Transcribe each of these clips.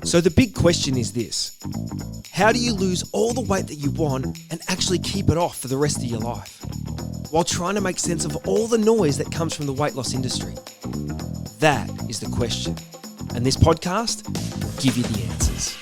So the big question is this: how do you lose all the weight that you want and actually keep it off for the rest of your life, while trying to make sense of all the noise that comes from the weight loss industry? That is the question. And this podcast will give you the answers.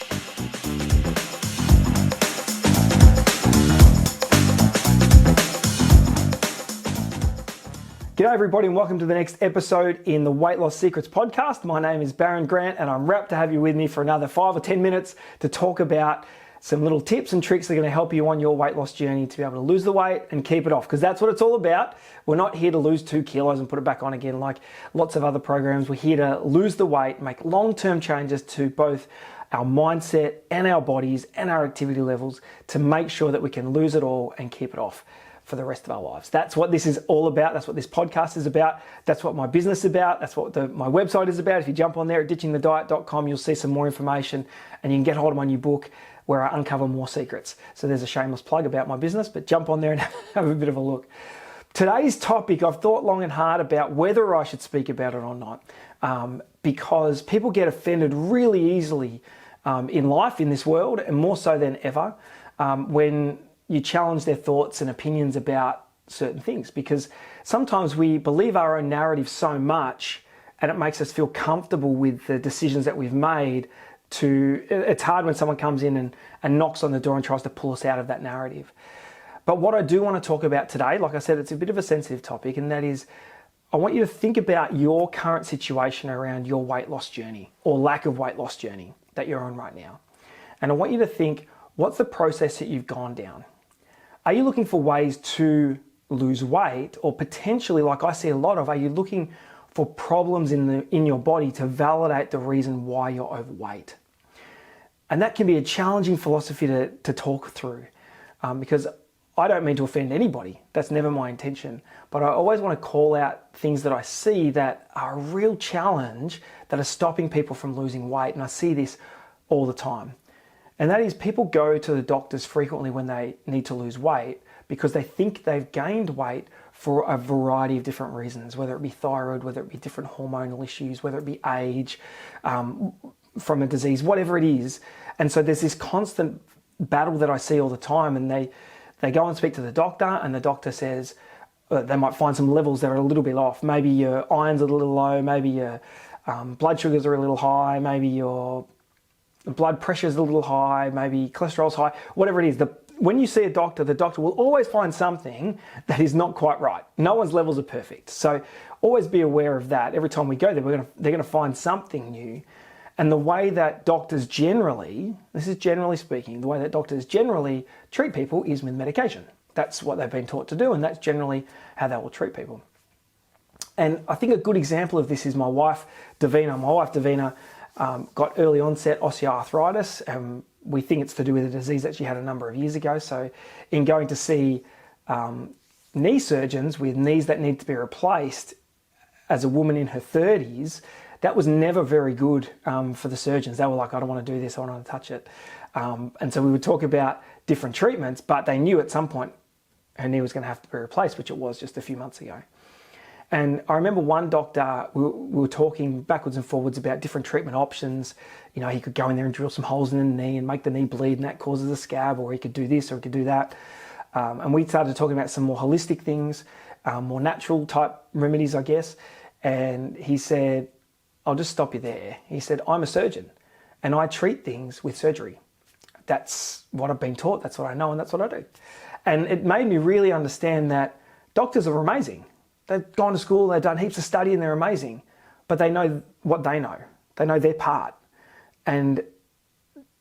G'day everybody and welcome to the next episode in the Weight Loss Secrets podcast. My name is Baron Grant and I'm wrapped to have you with me for another 5 or 10 minutes to talk about some little tips and tricks that are going to help you on your weight loss journey to be able to lose the weight and keep it off, because that's what it's all about. We're not here to lose 2 kilos and put it back on again like lots of other programs. We're here to lose the weight, make long-term changes to both our mindset and our bodies and our activity levels to make sure that we can lose it all and keep it off for the rest of our lives. That's what this is all about. That's what this podcast is about. That's what my business is about. That's what my website is about. If you jump on there at ditchingthediet.com, you'll see some more information and you can get hold of my new book where I uncover more secrets. So there's a shameless plug about my business, but jump on there and have a bit of a look. Today's topic, I've thought long and hard about whether I should speak about it or not, because people get offended really easily in life, in this world, and more so than ever, when you challenge their thoughts and opinions about certain things, because sometimes we believe our own narrative so much and it makes us feel comfortable with the decisions that we've made. It's hard when someone comes in and knocks on the door and tries to pull us out of that narrative. But what I do want to talk about today, like I said, it's a bit of a sensitive topic, and that is I want you to think about your current situation around your weight loss journey or lack of weight loss journey that you're on right now. And I want you to think, what's the process that you've gone down? Are you looking for ways to lose weight, or potentially, like I see a lot of, are you looking for problems in your body to validate the reason why you're overweight? And that can be a challenging philosophy to talk through, because I don't mean to offend anybody. That's never my intention. But I always want to call out things that I see that are a real challenge that are stopping people from losing weight. And I see this all the time. And that is, people go to the doctors frequently when they need to lose weight because they think they've gained weight for a variety of different reasons, whether it be thyroid, whether it be different hormonal issues, whether it be age, from a disease, whatever it is. And so there's this constant battle that I see all the time, and they go and speak to the doctor, and the doctor says they might find some levels that are a little bit off. Maybe your iron's a little low, maybe your blood sugars are a little high, maybe your blood pressure's a little high, maybe cholesterol's high, whatever it is. When you see a doctor, the doctor will always find something that is not quite right. No one's levels are perfect. So always be aware of that. Every time we go there, they're going to find something new. And the way that doctors generally, this is generally speaking, the way that doctors generally treat people is with medication. That's what they've been taught to do, and that's generally how they will treat people. And I think a good example of this is my wife, Davina. My wife, Davina, got early onset osteoarthritis, and we think it's to do with a disease that she had a number of years ago. So in going to see knee surgeons with knees that need to be replaced as a woman in her 30s, that was never very good for the surgeons. They were like, I don't want to do this, I don't want to touch it. And so we would talk about different treatments, but they knew at some point her knee was going to have to be replaced, which it was just a few months ago. And I remember one doctor, we were talking backwards and forwards about different treatment options. You know, he could go in there and drill some holes in the knee and make the knee bleed, and that causes a scab, or he could do this or he could do that. And we started talking about some more holistic things, more natural type remedies, I guess. And he said, I'll just stop you there. He said, I'm a surgeon and I treat things with surgery. That's what I've been taught, that's what I know, and that's what I do. And it made me really understand that doctors are amazing. They've gone to school, they've done heaps of study, and they're amazing, but they know what they know. They know their part. And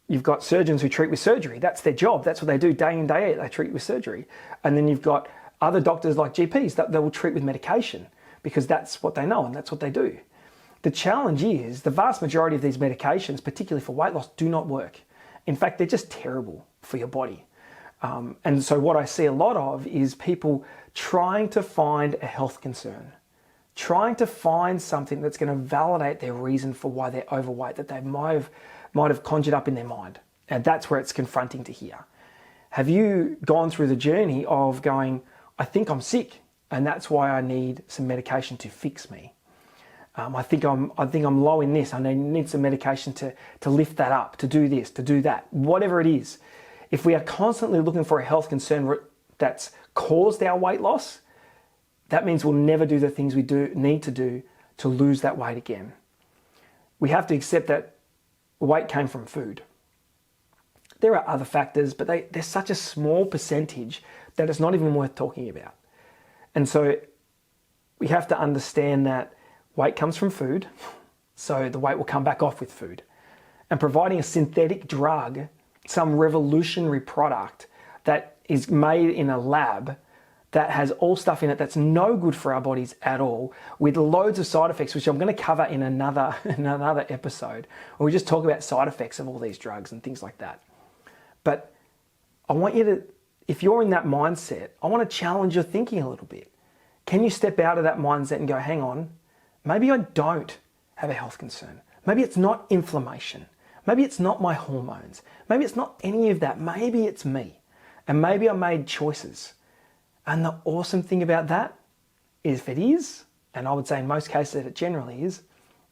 you've got surgeons who treat with surgery. That's their job. That's what they do day in, day out. They treat with surgery. And then you've got other doctors like GPs that they will treat with medication because that's what they know and that's what they do. The challenge is the vast majority of these medications, particularly for weight loss, do not work. In fact, they're just terrible for your body. And so what I see a lot of is people trying to find a health concern, trying to find something that's going to validate their reason for why they're overweight, that they might have conjured up in their mind. And that's where it's confronting to hear. Have you gone through the journey of going, I think I'm sick, and that's why I need some medication to fix me? I think I'm low in this. I need some medication to lift that up, to do this, to do that, whatever it is. If we are constantly looking for a health concern that's caused our weight loss, that means we'll never do the things we need to do to lose that weight again. We have to accept that weight came from food. There are other factors, but they're such a small percentage that it's not even worth talking about. And so we have to understand that weight comes from food, so the weight will come back off with food. And providing a synthetic drug, some revolutionary product that is made in a lab that has all stuff in it that's no good for our bodies at all, with loads of side effects, which I'm going to cover in another episode, where we just talk about side effects of all these drugs and things like that. But I want you to, if you're in that mindset, I want to challenge your thinking a little bit. Can you step out of that mindset and go, hang on, maybe I don't have a health concern. Maybe it's not inflammation. Maybe it's not my hormones. Maybe it's not any of that. Maybe it's me. And maybe I made choices. And the awesome thing about that is if it is, and I would say in most cases that it generally is,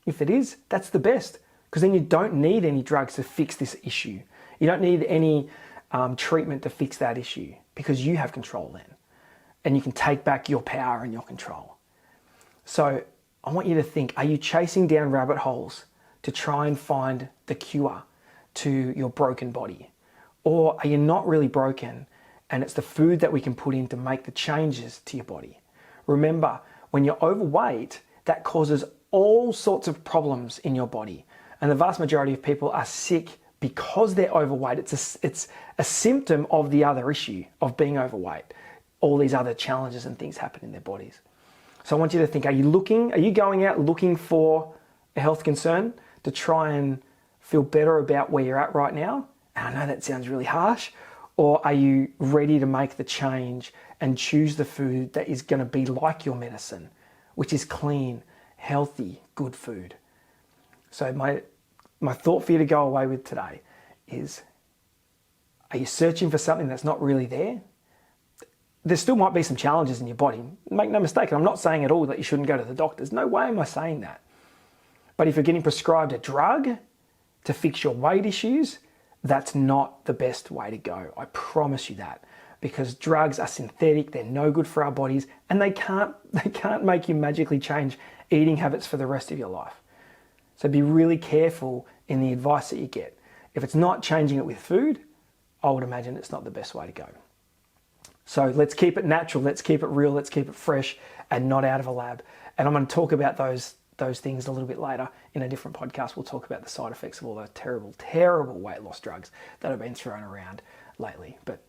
if it is, that's the best. Because then you don't need any drugs to fix this issue. You don't need any treatment to fix that issue because you have control then. And you can take back your power and your control. So I want you to think, are you chasing down rabbit holes to try and find the cure to your broken body? Or are you not really broken and it's the food that we can put in to make the changes to your body? Remember, when you're overweight, that causes all sorts of problems in your body. And the vast majority of people are sick because they're overweight. It's a symptom of the other issue of being overweight. All these other challenges and things happen in their bodies. So I want you to think, are you going out looking for a health concern to try and feel better about where you're at right now? And I know that sounds really harsh. Or are you ready to make the change and choose the food that is going to be like your medicine, which is clean, healthy, good food? So my thought for you to go away with today is, are you searching for something that's not really there? There still might be some challenges in your body. Make no mistake, I'm not saying at all that you shouldn't go to the doctors. No way am I saying that. But if you're getting prescribed a drug to fix your weight issues, that's not the best way to go. I promise you that. Because drugs are synthetic, they're no good for our bodies, and they can't make you magically change eating habits for the rest of your life. So be really careful in the advice that you get. If it's not changing it with food, I would imagine it's not the best way to go. So let's keep it natural, let's keep it real, let's keep it fresh and not out of a lab. And I'm going to talk about those things a little bit later in a different podcast. We'll talk about the side effects of all those terrible, terrible weight loss drugs that have been thrown around lately. But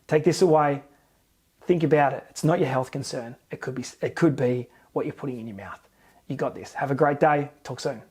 take this away, think about it. It's not your health concern. It could be what you're putting in your mouth. You got this. Have a great day. Talk soon.